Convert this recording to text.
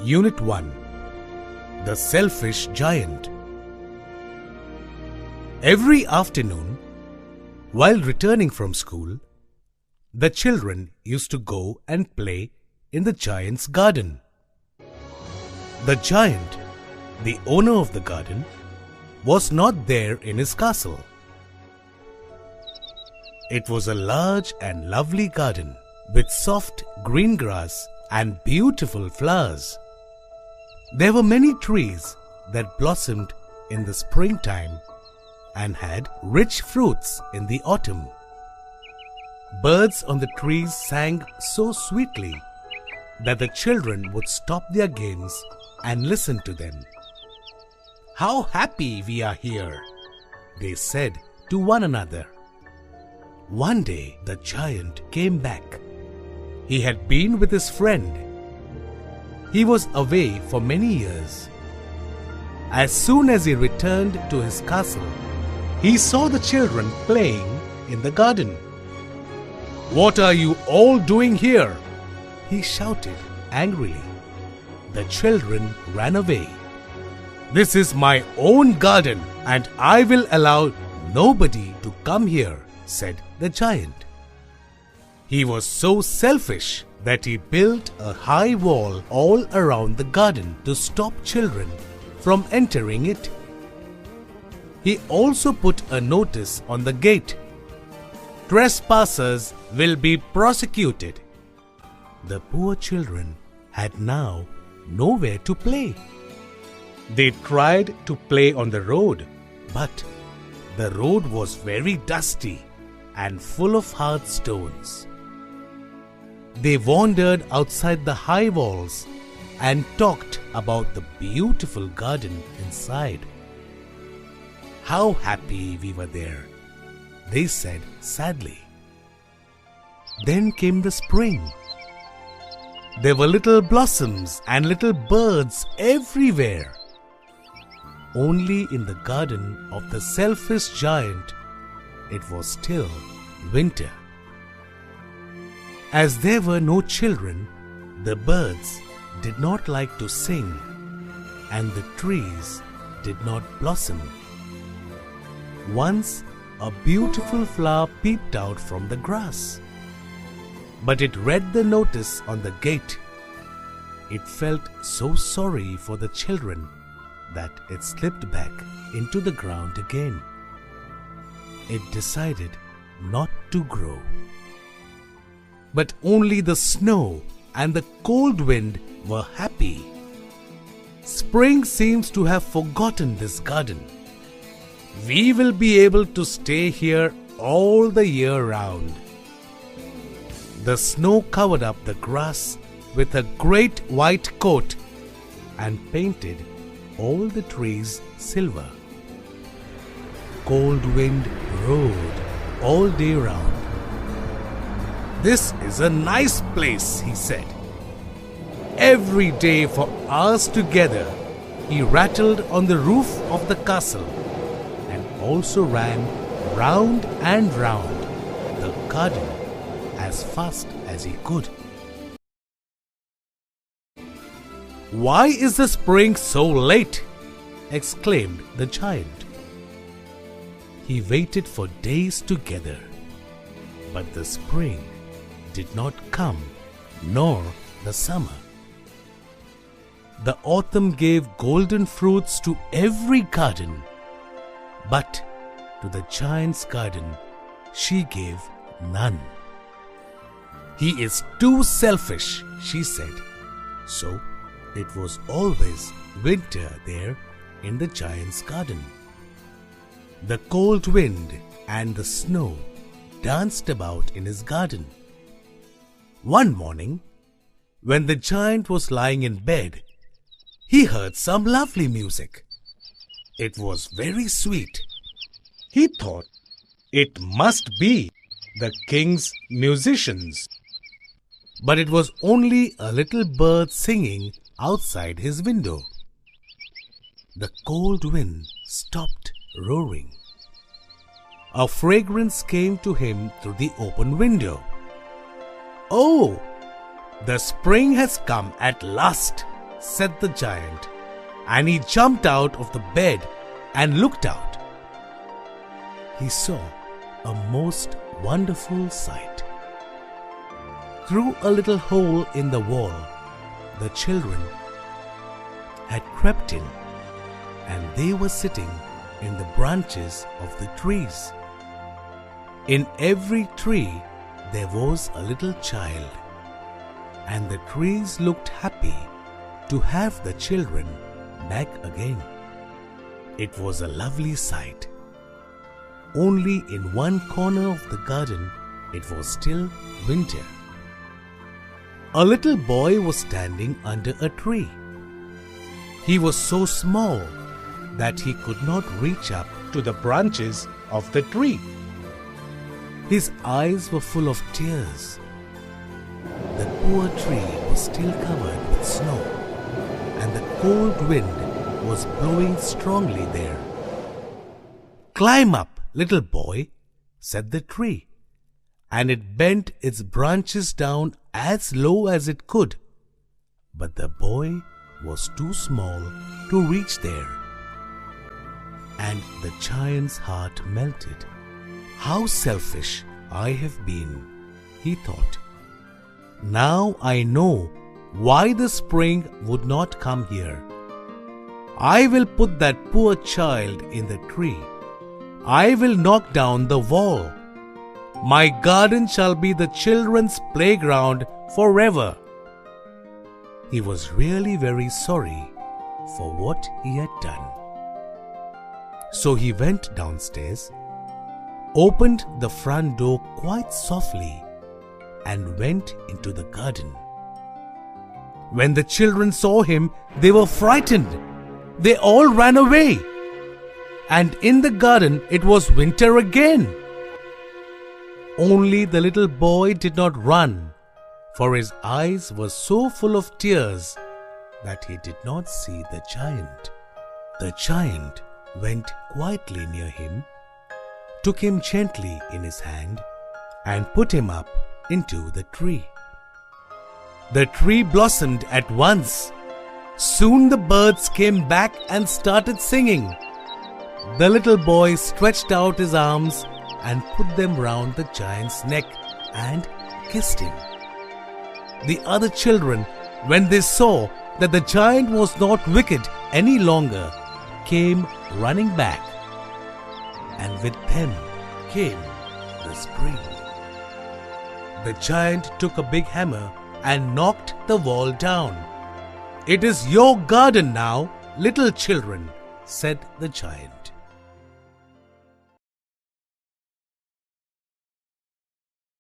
Unit 1. The Salfish Giant. Every afternoon, while returning from school, the children used to go and play in the giant's garden. The giant, the owner of the garden, was not there in his castle. It was a large and lovely garden with soft green grass and beautiful flowers. There were many trees that blossomed in the springtime and had rich fruits in the autumn. Birds on the trees sang so sweetly that the children would stop their games and listen to them. "How happy we are here," they said to one another. One day the giant came back. He had been with his friend. He was away for many years. As soon as he returned to his castle, he saw the children playing in the garden. "What are you all doing here?" he shouted angrily. The children ran away. "This is my own garden and I will allow nobody to come here," said the giant. He was so selfish that he built a high wall all around the garden to stop children from entering it. He also put a notice on the gate: "Trespassers will be prosecuted." The poor children had now nowhere to play. They tried to play on the road, but the road was very dusty and full of hard stones. They wandered outside the high walls and talked about the beautiful garden inside. "How happy we were there," they said sadly. Then came the spring. There were little blossoms and little birds everywhere. Only in the garden of the Salfish Giant it was still winter. As there were no children, the birds did not like to sing and the trees did not blossom. Once a beautiful flower peeped out from the grass, but it read the notice on the gate. It felt so sorry for the children that it slipped back into the ground again. It decided not to grow. But only the snow and the cold wind were happy. Spring seems to have forgotten this garden. We will be able to stay here all the year round. The snow covered up the grass with a great white coat and painted all the trees silver. Cold wind rode all day round. "This is a nice place," he said. Every day for hours together, he rattled on the roof of the castle and also ran round and round the garden as fast as he could. "Why is the spring so late?" exclaimed the giant. He waited for days together, but the spring did not come, nor the summer. The autumn gave golden fruits to every garden, but to the giant's garden she gave none. "He is too selfish," she said. So it was always winter there in the giant's garden. The cold wind and the snow danced about in his garden. One morning, when the giant was lying in bed, he heard some lovely music. It was very sweet. He thought it must be the king's musicians. But it was only a little bird singing outside his window. The cold wind stopped roaring. A fragrance came to him through the open window. "Oh, the spring has come at last," said the giant, and he jumped out of the bed and looked out. He saw a most wonderful sight. Through a little hole in the wall, the children had crept in, and they were sitting in the branches of the trees. In every tree there was a little child, and the trees looked happy to have the children back again. It was a lovely sight. Only in one corner of the garden it was still winter. A little boy was standing under a tree. He was so small that he could not reach up to the branches of the tree. His eyes were full of tears. The poor tree was still covered with snow, and the cold wind was blowing strongly there. "Climb up, little boy," said the tree, and it bent its branches down as low as it could. But the boy was too small to reach there, and the giant's heart melted. "How selfish I have been," he thought. "Now I know why the spring would not come here. I will put that poor child in the tree. I will knock down the wall. My garden shall be the children's playground forever." He was really very sorry for what he had done. So he went downstairs, opened the front door quite softly, and went into the garden. When the children saw him, they were frightened. They all ran away. And in the garden it was winter again. Only the little boy did not run, for his eyes were so full of tears that he did not see the giant. The giant went quietly near him, took him gently in his hand, and put him up into the tree. The tree blossomed at once. Soon the birds came back and started singing. The little boy stretched out his arms and put them round the giant's neck and kissed him. The other children, when they saw that the giant was not wicked any longer, came running back, and with them came the spring. The giant took a big hammer and knocked the wall down. "It is your garden now, little children," said the giant.